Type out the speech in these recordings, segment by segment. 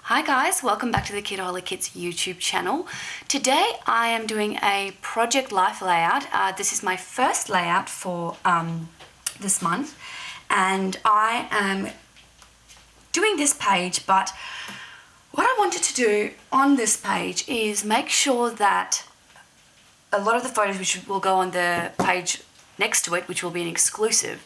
Hi guys, welcome back to the Kitaholic Kits YouTube channel. Today I am doing a project life layout. This is my first layout for this month, and I am doing this page, but what I wanted to do on this page is make sure that a lot of the photos which will go on the page next to it, which will be an exclusive,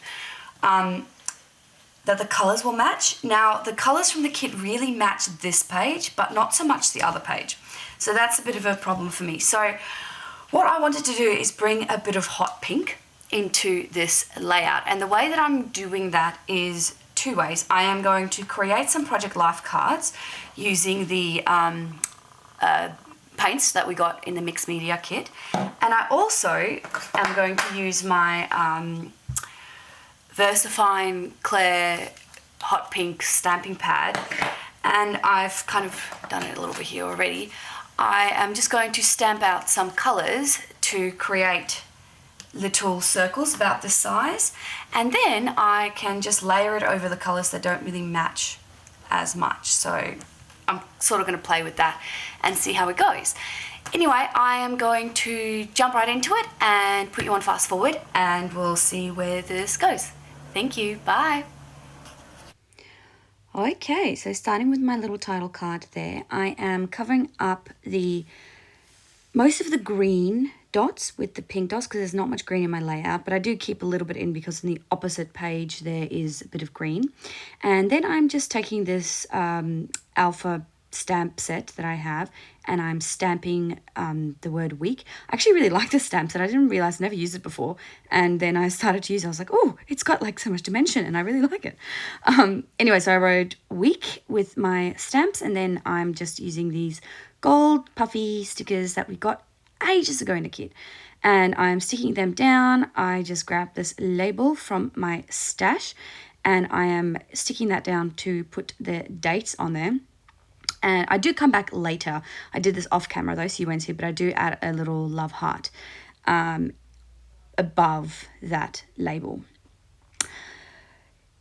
that the colours will match. Now, the colours from the kit really match this page, but not so much the other page. So that's a bit of a problem for me. So what I wanted to do is bring a bit of hot pink into this layout. And the way that I'm doing that is two ways. I am going to create some Project Life cards using the paints that we got in the mixed media kit. And I also am going to use my VersaFine Claire hot pink stamping pad, and I've kind of done it a little bit here already. I am just going to stamp out some colours to create little circles about this size, and then I can just layer it over the colours that don't really match as much. So I'm sort of going to play with that and see how it goes. Anyway, I am going to jump right into it and put you on fast forward, and we'll see where this goes. Thank you. Bye. Okay, so starting with my little title card there, I am covering up most of the green dots with the pink dots because there's not much green in my layout, but I do keep a little bit in because on the opposite page there is a bit of green. And then I'm just taking this alpha stamp set that I have, and I'm stamping the word week. I actually really like this stamp set. I didn't realize I never used it before, and then I started to use it. I was like, oh, it's got like so much dimension and I really like it. Anyway, so I wrote week with my stamps, and then I'm just using these gold puffy stickers that we got ages ago in the kit, and I'm sticking them down. I just grabbed this label from my stash, and I am sticking that down to put the dates on there. And I do come back later. I did this off camera though, so you won't see, but I do add a little love heart above that label.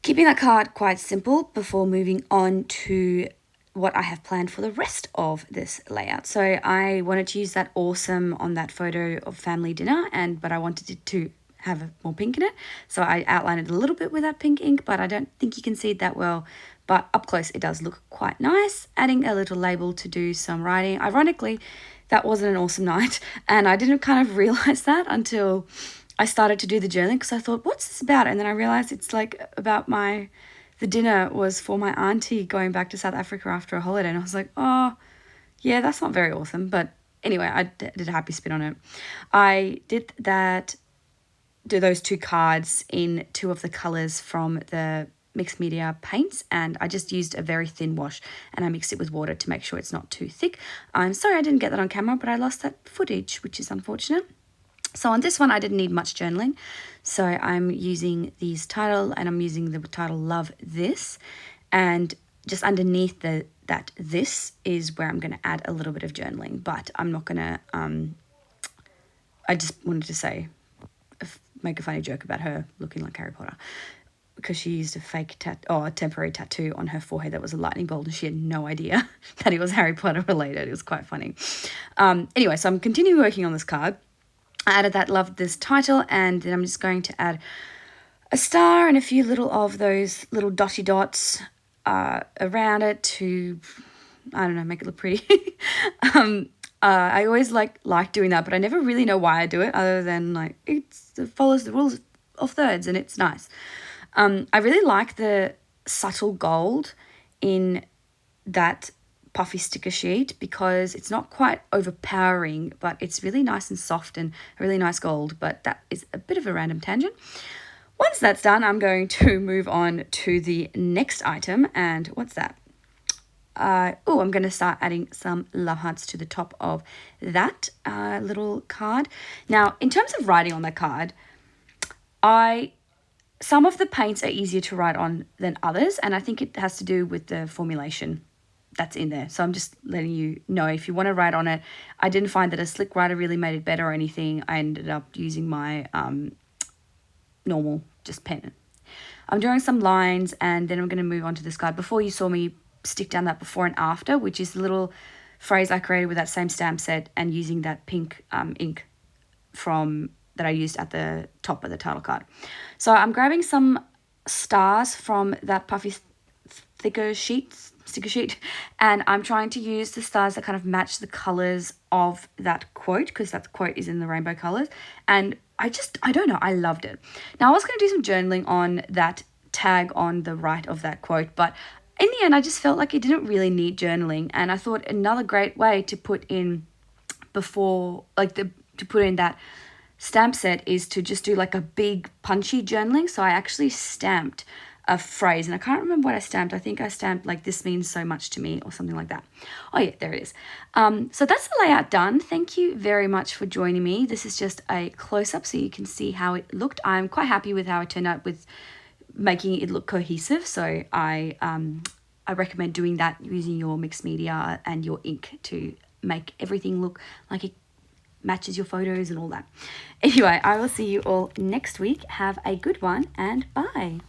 Keeping that card quite simple before moving on to what I have planned for the rest of this layout. So I wanted to use that awesome on that photo of family dinner, but I wanted it to have more pink in it. So I outlined it a little bit with that pink ink, but I don't think you can see it that well. But up close, it does look quite nice. Adding a little label to do some writing. Ironically, that wasn't an awesome night, and I didn't kind of realize that until I started to do the journaling, because I thought, what's this about? And then I realized it's like about the dinner was for my auntie going back to South Africa after a holiday, and I was like, oh, yeah, that's not very awesome. But anyway, I did a happy spin on it. I did those two cards in two of the colors from the mixed media paints, and I just used a very thin wash and I mixed it with water to make sure it's not too thick. I'm sorry I didn't get that on camera, but I lost that footage, which is unfortunate. So on this one I didn't need much journaling, so I'm using these title, and I'm using the title Love This, and just underneath that this is where I'm going to add a little bit of journaling, but I'm not going to I just wanted to say, make a funny joke about her looking like Harry Potter, because she used a temporary tattoo on her forehead that was a lightning bolt, and she had no idea that it was Harry Potter related. It was quite funny. Anyway, so I'm continuing working on this card. I added that Love This title, and then I'm just going to add a star and a few little of those little dotty dots around it to, I don't know, make it look pretty. I always like doing that, but I never really know why I do it, other than like it follows the rules of thirds and it's nice. I really like the subtle gold in that puffy sticker sheet because it's not quite overpowering, but it's really nice and soft and a really nice gold. But that is a bit of a random tangent. Once that's done, I'm going to move on to the next item. And what's that? I'm going to start adding some love hearts to the top of that little card. Now, in terms of writing on the card, some of the paints are easier to write on than others, and I think it has to do with the formulation that's in there. So I'm just letting you know, if you want to write on it. I didn't find that a slick writer really made it better or anything. I ended up using my normal just pen. I'm drawing some lines, and then I'm going to move on to this card. Before, you saw me stick down that before and after, which is the little phrase I created with that same stamp set and using that pink ink from that I used at the top of the title card. So I'm grabbing some stars from that puffy sticker sheet, and I'm trying to use the stars that kind of match the colors of that quote, because that quote is in the rainbow colors. And I don't know, I loved it. Now I was going to do some journaling on that tag on the right of that quote, but in the end I just felt like it didn't really need journaling, and I thought another great way to put in before, like to put in that stamp set is to just do like a big punchy journaling. So I actually stamped a phrase, and I can't remember what I stamped. I think I stamped like, "This means so much to me," or something like that. Oh yeah, there it is. So that's the layout done. Thank you very much for joining me. This is just a close-up so you can see how it looked. I'm quite happy with how it turned out with making it look cohesive. So I recommend doing that using your mixed media and your ink to make everything look like it matches your photos and all that. Anyway, I will see you all next week. Have a good one, and bye.